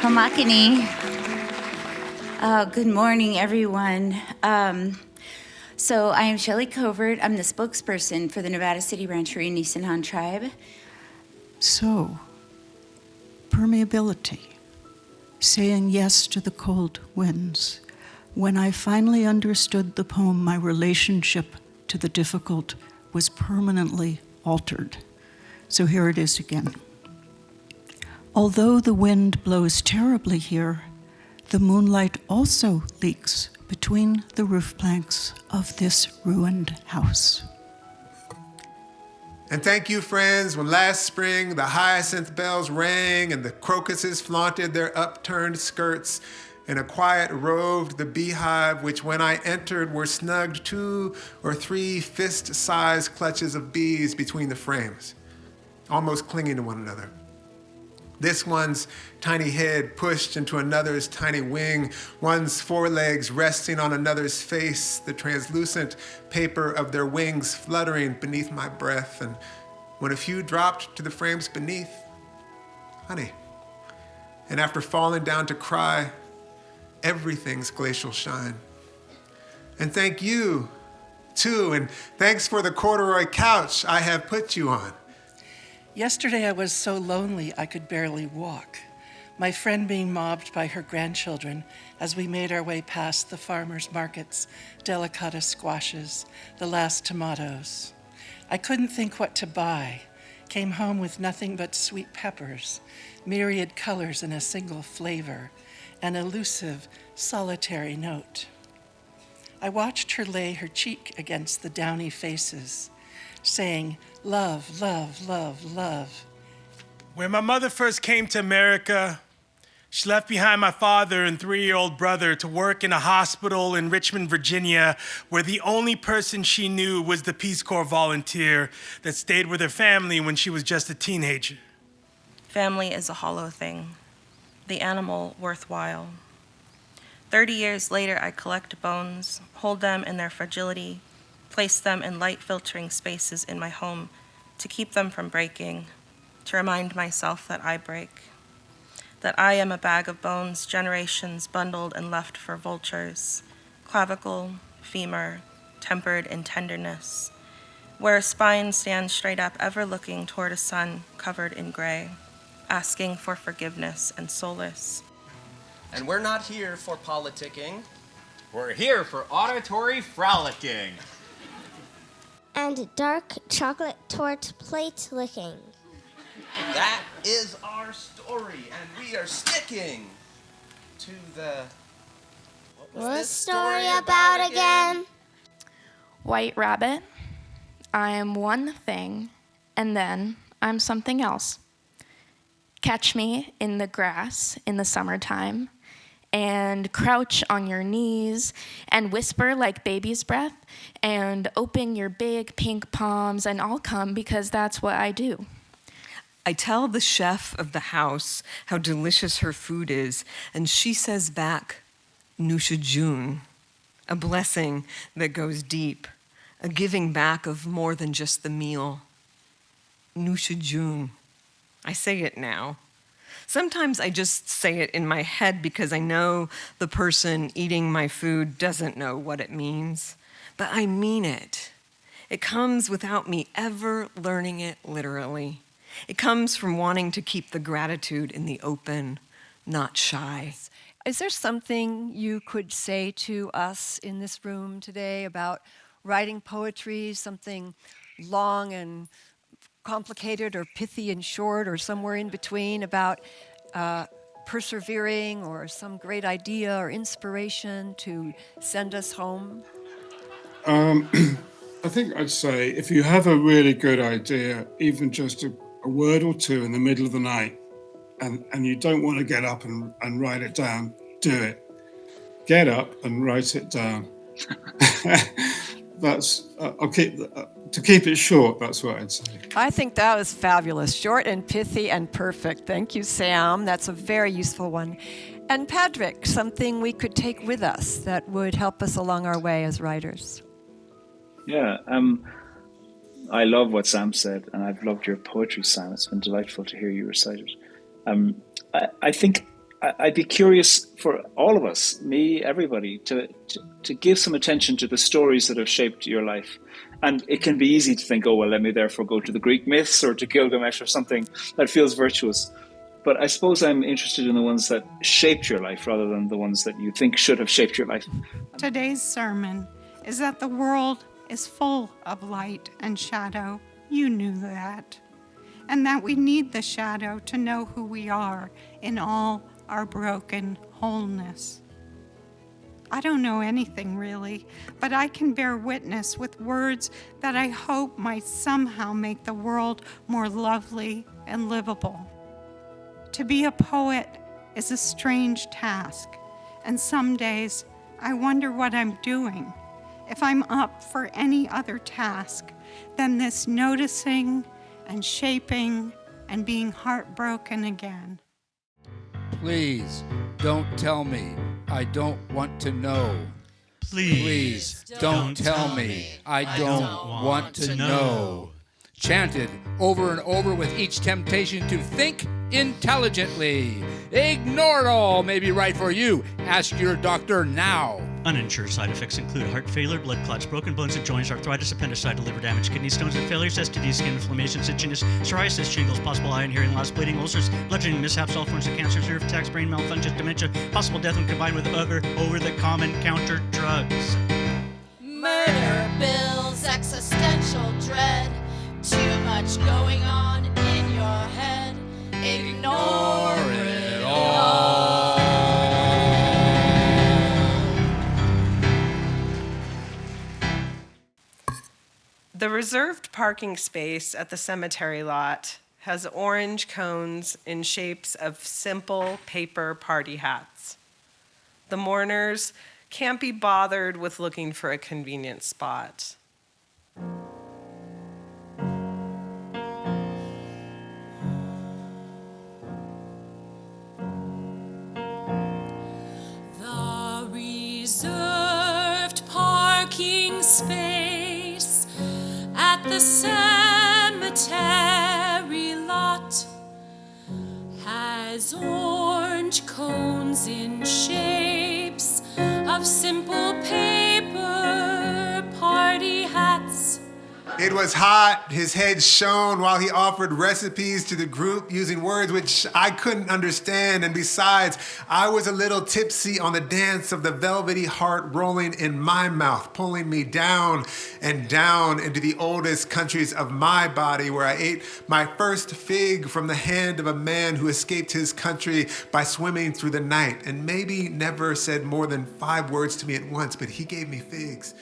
Hamakani. Good morning, everyone. So I am Shelley Covert. I'm the spokesperson for the Nevada City Rancheria Nisenan tribe. So, permeability, saying yes to the cold winds. When I finally understood the poem, my relationship to the difficult was permanently altered. So here it is again. Although the wind blows terribly here, the moonlight also leaks between the roof planks of this ruined house. And thank you, friends, when last spring the hyacinth bells rang and the crocuses flaunted their upturned skirts, and a quiet roved the beehive, which when I entered were snugged 2 or 3 fist-sized clutches of bees between the frames, almost clinging to one another. This one's tiny head pushed into another's tiny wing, one's forelegs resting on another's face, the translucent paper of their wings fluttering beneath my breath, and when a few dropped to the frames beneath, honey. And after falling down to cry, everything's glacial shine. And thank you, too, and thanks for the corduroy couch I have put you on. Yesterday I was so lonely I could barely walk, my friend being mobbed by her grandchildren as we made our way past the farmers' markets, delicata squashes, the last tomatoes. I couldn't think what to buy, came home with nothing but sweet peppers, myriad colors in a single flavor, an elusive, solitary note. I watched her lay her cheek against the downy faces, saying, love, love, love, love. When my mother first came to America, she left behind my father and 3-year-old brother to work in a hospital in Richmond, Virginia, where the only person she knew was the Peace Corps volunteer that stayed with her family when she was just a teenager. Family is a hollow thing, the animal worthwhile. 30 years later, I collect bones, hold them in their fragility, place them in light-filtering spaces in my home to keep them from breaking, to remind myself that I break, that I am a bag of bones, generations bundled and left for vultures, clavicle, femur, tempered in tenderness, where a spine stands straight up, ever looking toward a sun covered in gray, asking for forgiveness and solace. And we're not here for politicking. We're here for auditory frolicking. And dark chocolate tort plate licking. That is our story, and we are sticking to the... What's this story about again? White rabbit, I am one thing, and then I'm something else. Catch me in the grass in the summertime, and crouch on your knees and whisper like baby's breath and open your big pink palms, and I'll come because that's what I do. I tell the chef of the house how delicious her food is, and she says back, Nusha June, a blessing that goes deep, a giving back of more than just the meal. Nusha June. I say it now. Sometimes I just say it in my head because I know the person eating my food doesn't know what it means. But I mean it. It comes without me ever learning it literally. It comes from wanting to keep the gratitude in the open, not shy. Is there something you could say to us in this room today about writing poetry, something long and complicated or pithy and short or somewhere in between, about persevering or some great idea or inspiration to send us home? I think I'd say if you have a really good idea, even just a word or two in the middle of the night, and you don't want to get up and write it down, do it. Get up and write it down. That's to keep it short, that's what I'd say. I think that was fabulous. Short and pithy and perfect. Thank you, Sam. That's a very useful one. And Patrick, something we could take with us that would help us along our way as writers. Yeah, I love what Sam said, and I've loved your poetry, Sam. It's been delightful to hear you recite it. I think I'd be curious for all of us, me, everybody, to give some attention to the stories that have shaped your life. And it can be easy to think, oh, well, let me therefore go to the Greek myths or to Gilgamesh or something that feels virtuous. But I suppose I'm interested in the ones that shaped your life rather than the ones that you think should have shaped your life. Today's sermon is that the world is full of light and shadow. You knew that. And that we need the shadow to know who we are in all our broken wholeness. I don't know anything really, but I can bear witness with words that I hope might somehow make the world more lovely and livable. To be a poet is a strange task, and some days I wonder what I'm doing, if I'm up for any other task than this noticing and shaping and being heartbroken again. Please, don't tell me. I don't want to know. Please, don't tell me. I don't want to know. Chanted over and over with each temptation to think intelligently. Ignore it all may be right for you. Ask your doctor now. Uninsured side effects include heart failure, blood clots, broken bones and joints, arthritis, appendicitis, liver damage, kidney stones and failures, STDs, skin inflammations, itchiness, psoriasis, shingles, possible eye and hearing loss, bleeding, ulcers, bloodstream mishaps, all forms of cancers, nerve attacks, brain malfunctions, dementia, possible death when combined with other over-the-counter drugs. Murder, bills, existential dread, too much going on in your head. Ignore it all. The reserved parking space at the cemetery lot has orange cones in shapes of simple paper party hats. The mourners can't be bothered with looking for a convenient spot. The reserved parking space at the cemetery lot has orange cones in shapes of simple paper party hats. It was hot, his head shone while he offered recipes to the group using words which I couldn't understand, and besides, I was a little tipsy on the dance of the velvety heart rolling in my mouth, pulling me down and down into the oldest countries of my body, where I ate my first fig from the hand of a man who escaped his country by swimming through the night, and maybe never said more than 5 words to me at once, but he gave me figs.